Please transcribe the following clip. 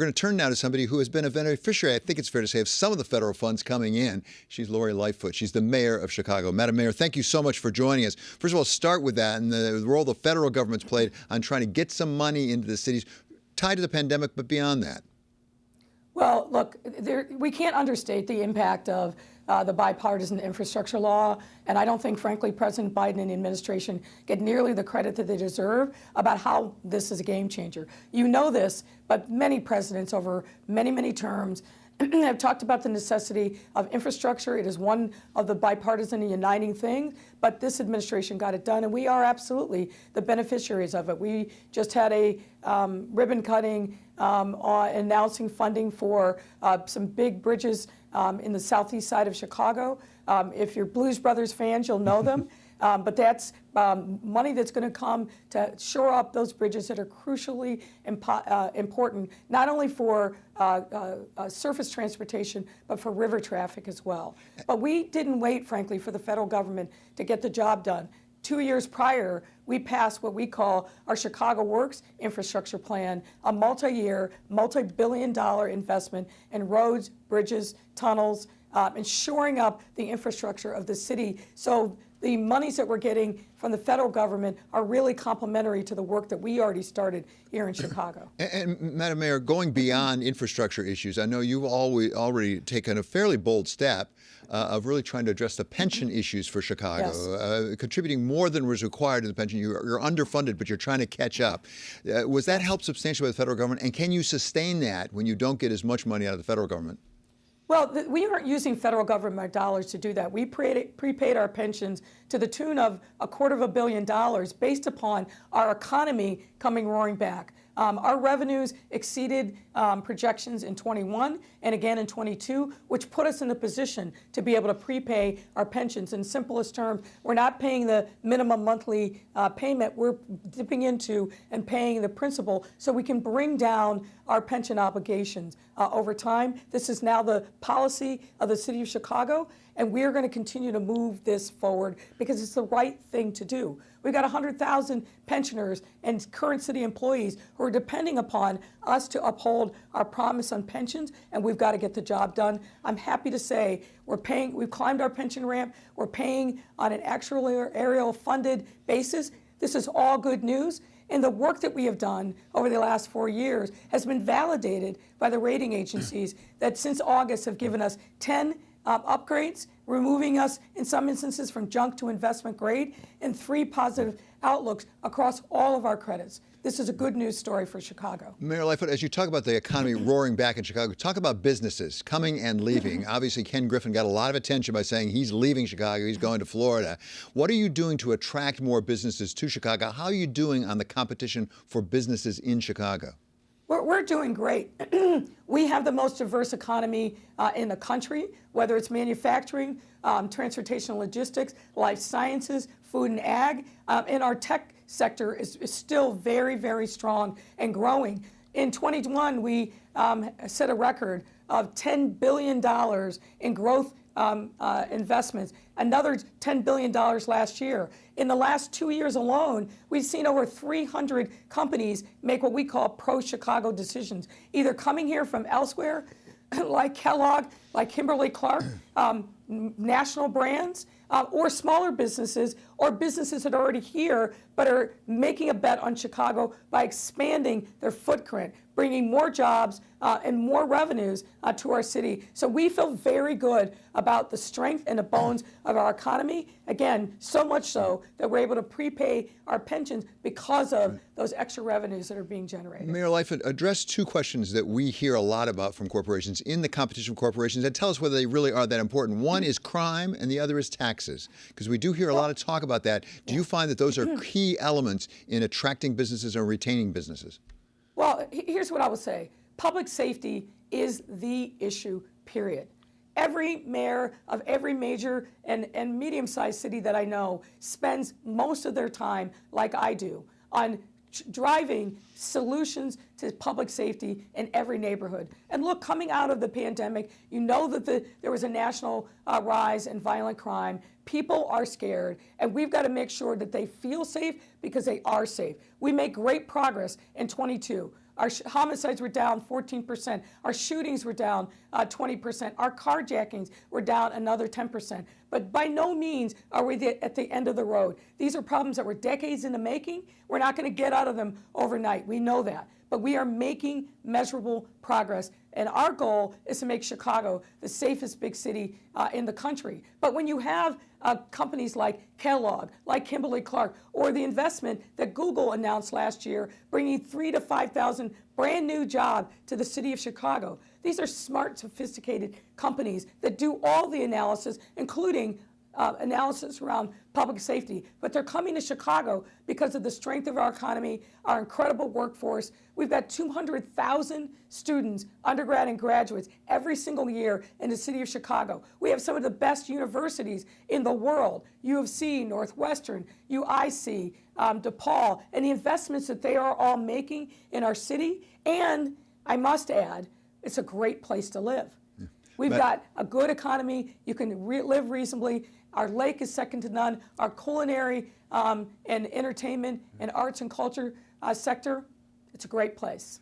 We're going to turn now to somebody who has been a beneficiary, I think it's fair to say, of some of the federal funds coming in. She's Lori Lightfoot. She's the mayor of Chicago. Madam Mayor, thank you so much for joining us. First of all, start with that and the role the federal government's played on trying to get some money into the cities tied to the pandemic, but beyond that. Well, look, we can't understate the impact of the bipartisan infrastructure law, and I don't think, frankly, President Biden and the administration get nearly the credit that they deserve about how this is a game changer. You know this, but many presidents over many, many terms have talked about the necessity of infrastructure. It is one of the bipartisan and uniting things, but this administration got it done, and we are absolutely the beneficiaries of it. We just had a ribbon cutting announcing funding for some big bridges in the southeast side of Chicago. If you're Blues Brothers fans, you'll know them. But that's money that's going to come to shore up those bridges that are crucially important, not only for surface transportation, but for river traffic as well. But we didn't wait, frankly, for the federal government to get the job done. 2 years prior, we passed what we call our Chicago Works infrastructure plan, a multi-year, multi-billion-dollar investment in roads, bridges, tunnels, and shoring up the infrastructure of the city. So the monies that we're getting from the federal government are really complementary to the work that we already started here in Chicago. And Madam Mayor, going beyond infrastructure issues, I know you've already taken a fairly bold step of really trying to address the pension issues for Chicago, yes. Contributing more than was required in the pension. You're underfunded, but you're trying to catch up. Was that helped substantially by the federal government? And can you sustain that when you don't get as much money out of the federal government? Well, we aren't using federal government dollars to do that. We prepaid our pensions to the tune of $250 million based upon our economy coming roaring back. Our revenues exceeded projections in 21 and again in 22, which put us in the position to be able to prepay our pensions. In simplest terms, we're not paying the minimum monthly payment. We're dipping into and paying the principal so we can bring down our pension obligations over time. This is now the policy of the city of Chicago, and we're going to continue to move this forward because it's the right thing to do. We've got 100,000 pensioners and current city employees who are depending upon us to uphold our promise on pensions, and we've got to get the job done. I'm happy to say we've climbed our pension ramp. We're paying on an actuarial funded basis. This is all good news. And the work that we have done over the last 4 years has been validated by the rating agencies that since August have given us 10 upgrades, removing us in some instances from junk to investment grade, and 3 positive outlooks across all of our credits. This is a good news story for Chicago. Mayor Lightfoot, as you talk about the economy roaring back in Chicago, talk about businesses coming and leaving. Obviously, Ken Griffin got a lot of attention by saying he's leaving Chicago, he's going to Florida. What are you doing to attract more businesses to Chicago? How are you doing on the competition for businesses in Chicago? We're doing great. We have the most diverse economy in the country, whether it's manufacturing, transportation and logistics, life sciences, food and ag, and our tech sector is still very, very strong and growing. In 2021, we set a record of $10 billion in growth investments, another $10 billion last year. In the last 2 years alone, we've seen over 300 companies make what we call pro-Chicago decisions, either coming here from elsewhere, like Kellogg, like Kimberly-Clark, national brands, or smaller businesses, or businesses that are already here but are making a bet on Chicago by expanding their footprint, bringing more jobs and more revenues to our city. So we feel very good about the strength and the bones of our economy. Again, so much so that we're able to prepay our pensions because of those extra revenues that are being generated. Mayor Lightfoot, address 2 questions that we hear a lot about from corporations in the competition for corporations, and tell us whether they really are that important. One is crime and the other is taxes, because we do hear a lot of talk about that. Do you find that those are key elements in attracting businesses or retaining businesses? Well, here's what I would say. Public safety is the issue, period. Every mayor of every major and medium-sized city that I know spends most of their time, like I do, on driving solutions to public safety in every neighborhood. And look, coming out of the pandemic, you know that there was a national rise in violent crime. People are scared, and we've got to make sure that they feel safe because they are safe. We make great progress in 22. Our homicides were down 14%. Our shootings were down 20%. Our carjackings were down another 10%. But by no means are we at the end of the road. These are problems that were decades in the making. We're not going to get out of them overnight. We know that. But we are making measurable progress. And our goal is to make Chicago the safest big city in the country. But when you have companies like Kellogg, like Kimberly-Clark, or the investment that Google announced last year, bringing 3,000 to 5,000 brand new jobs to the city of Chicago, these are smart, sophisticated companies that do all the analysis, including analysis around public safety. But they're coming to Chicago because of the strength of our economy, our incredible workforce. We've got 200,000 students, undergrad and graduates, every single year in the city of Chicago. We have some of the best universities in the world, U of C, Northwestern, UIC, DePaul, and the investments that they are all making in our city. And I must add, it's a great place to live. We've got a good economy. You can live reasonably. Our lake is second to none. Our culinary and entertainment and arts and culture sector, it's a great place.